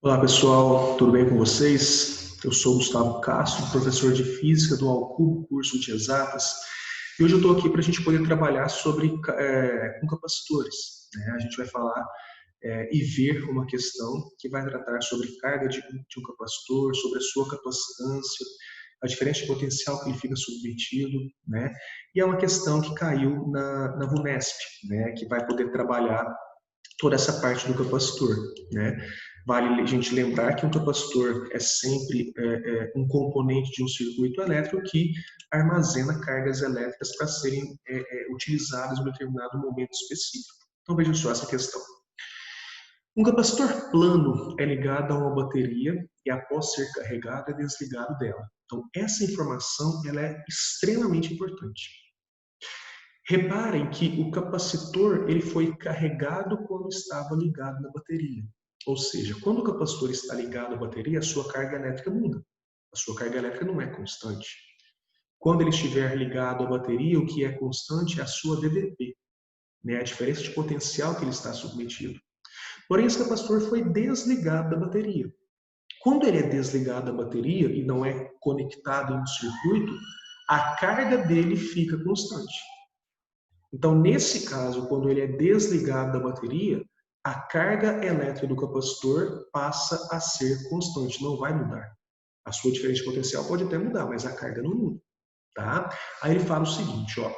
Olá pessoal, tudo bem com vocês? Eu sou Gustavo Castro, professor de Física do Alcubo, curso de Exatas, e hoje eu estou aqui para a gente poder trabalhar com capacitores, né? A gente vai falar e ver uma questão que vai tratar sobre carga de um capacitor, sobre a sua capacitância, a diferença de potencial que ele fica submetido, né? E é uma questão que caiu na VUNESP, né? Que vai poder trabalhar toda essa parte do capacitor, né? Vale a gente lembrar que um capacitor é sempre um componente de um circuito elétrico que armazena cargas elétricas para serem utilizadas em um determinado momento específico. Então veja só essa questão. Um capacitor plano é ligado a uma bateria e após ser carregado é desligado dela. Então essa informação ela é extremamente importante. Reparem que o capacitor ele foi carregado quando estava ligado na bateria. Ou seja, quando o capacitor está ligado à bateria, a sua carga elétrica muda. A sua carga elétrica não é constante. Quando ele estiver ligado à bateria, o que é constante é a sua DDP, né? A diferença de potencial que ele está submetido. Porém, esse capacitor foi desligado da bateria. Quando ele é desligado da bateria e não é conectado no circuito, a carga dele fica constante. Então, nesse caso, quando ele é desligado da bateria, a carga elétrica do capacitor passa a ser constante, não vai mudar. A sua diferença de potencial pode até mudar, mas a carga não muda. Tá? Aí ele fala o seguinte, ó.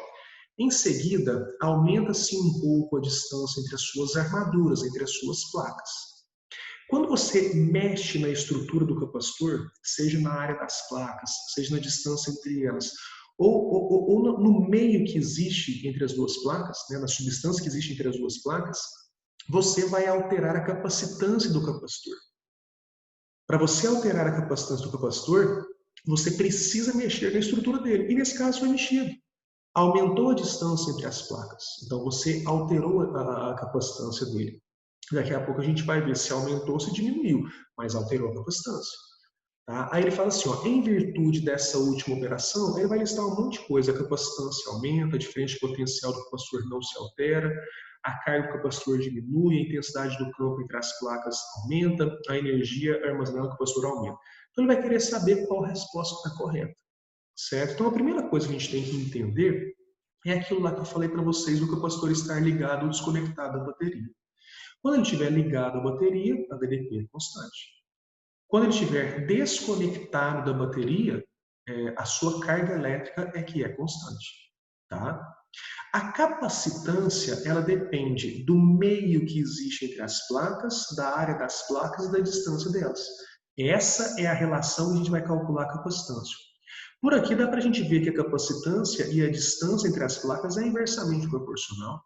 Em seguida, aumenta-se um pouco a distância entre as suas armaduras, entre as suas placas. Quando você mexe na estrutura do capacitor, seja na área das placas, seja na distância entre elas, ou no meio que existe entre as duas placas, né, na substância que existe entre as duas placas, você vai alterar a capacitância do capacitor. Para você alterar a capacitância do capacitor, você precisa mexer na estrutura dele. E nesse caso foi mexido. Aumentou a distância entre as placas. Então você alterou a capacitância dele. Daqui a pouco a gente vai ver se aumentou ou se diminuiu, mas alterou a capacitância. Tá? Aí ele fala assim, ó, em virtude dessa última operação, ele vai listar um monte de coisa. A capacitância aumenta, a diferença de potencial do capacitor não se altera, a carga do capacitor diminui, a intensidade do campo entre as placas aumenta, a energia armazenada no capacitor aumenta. Então ele vai querer saber qual a resposta está correta. Certo? Então a primeira coisa que a gente tem que entender é aquilo lá que eu falei para vocês do capacitor estar ligado ou desconectado à bateria. Quando ele estiver ligado à bateria, a DDP é constante. Quando ele estiver desconectado da bateria, a sua carga elétrica é que é constante. Tá? A capacitância ela depende do meio que existe entre as placas, da área das placas e da distância delas. Essa é a relação que a gente vai calcular a capacitância. Por aqui dá para a gente ver que a capacitância e a distância entre as placas é inversamente proporcional.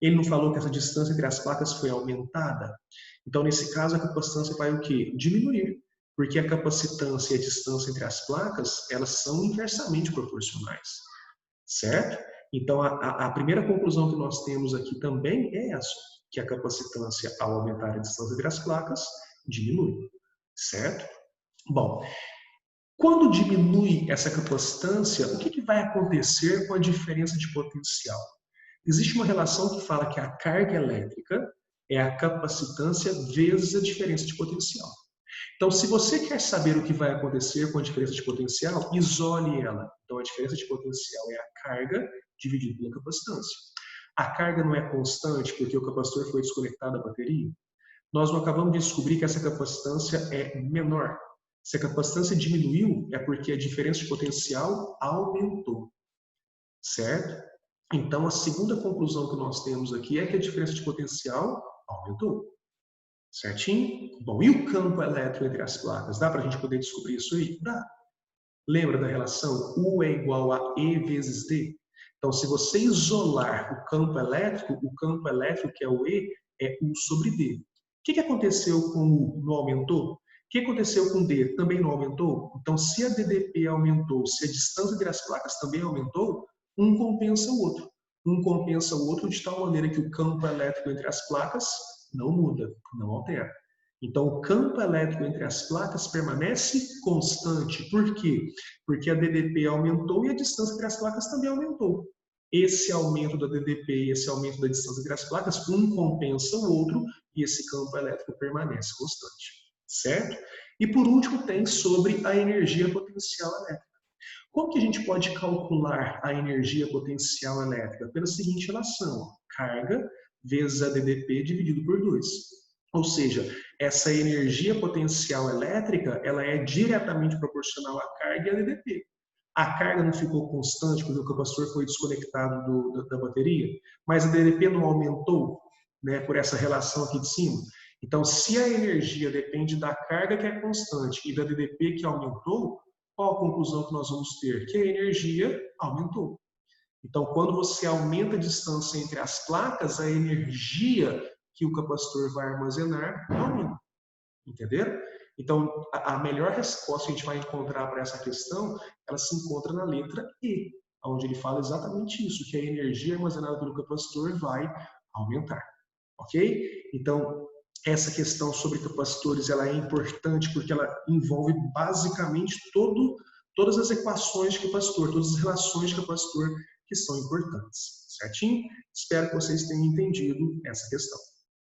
Ele não falou que essa distância entre as placas foi aumentada? Então, nesse caso, a capacitância vai o quê? Diminuir, porque a capacitância e a distância entre as placas, elas são inversamente proporcionais, certo? Então, a primeira conclusão que nós temos aqui também é essa, que a capacitância, ao aumentar a distância entre as placas, diminui, certo? Bom, quando diminui essa capacitância, o que vai acontecer com a diferença de potencial? Existe uma relação que fala que a carga elétrica é a capacitância vezes a diferença de potencial. Então, se você quer saber o que vai acontecer com a diferença de potencial, isole ela. Então, a diferença de potencial é a carga dividida pela capacitância. A carga não é constante porque o capacitor foi desconectado da bateria. Nós não acabamos de descobrir que essa capacitância é menor. Se a capacitância diminuiu, é porque a diferença de potencial aumentou, certo? Então, a segunda conclusão que nós temos aqui é que a diferença de potencial aumentou. Certinho? Bom, e o campo elétrico entre as placas? Dá para a gente poder descobrir isso aí? Dá. Lembra da relação U é igual a E vezes D? Então, se você isolar o campo elétrico, que é o E, é U sobre D. O que aconteceu com o U? Não aumentou? O que aconteceu com D? Também não aumentou? Então, se a DDP aumentou, se a distância entre as placas também aumentou, um compensa o outro. Um compensa o outro de tal maneira que o campo elétrico entre as placas não muda, não altera. Então, o campo elétrico entre as placas permanece constante. Por quê? Porque a DDP aumentou e a distância entre as placas também aumentou. Esse aumento da DDP e esse aumento da distância entre as placas, um compensa o outro e esse campo elétrico permanece constante. certo? E por último tem sobre a energia potencial elétrica. Como que a gente pode calcular a energia potencial elétrica? Pela seguinte relação, carga vezes a DDP dividido por 2. Ou seja, essa energia potencial elétrica, ela é diretamente proporcional à carga e à DDP. A carga não ficou constante porque o capacitor foi desconectado da bateria, mas a DDP não aumentou, né, por essa relação aqui de cima. Então, se a energia depende da carga que é constante e da DDP que aumentou, qual a conclusão que nós vamos ter? Que a energia aumentou. Então, quando você aumenta a distância entre as placas, a energia que o capacitor vai armazenar aumenta. Entenderam? Então, a melhor resposta que a gente vai encontrar para essa questão, ela se encontra na letra E, onde ele fala exatamente isso, que a energia armazenada pelo capacitor vai aumentar. Ok? Então, essa questão sobre capacitores ela é importante porque ela envolve basicamente todas as equações de capacitor, todas as relações de capacitor que são importantes. Certinho? Espero que vocês tenham entendido essa questão.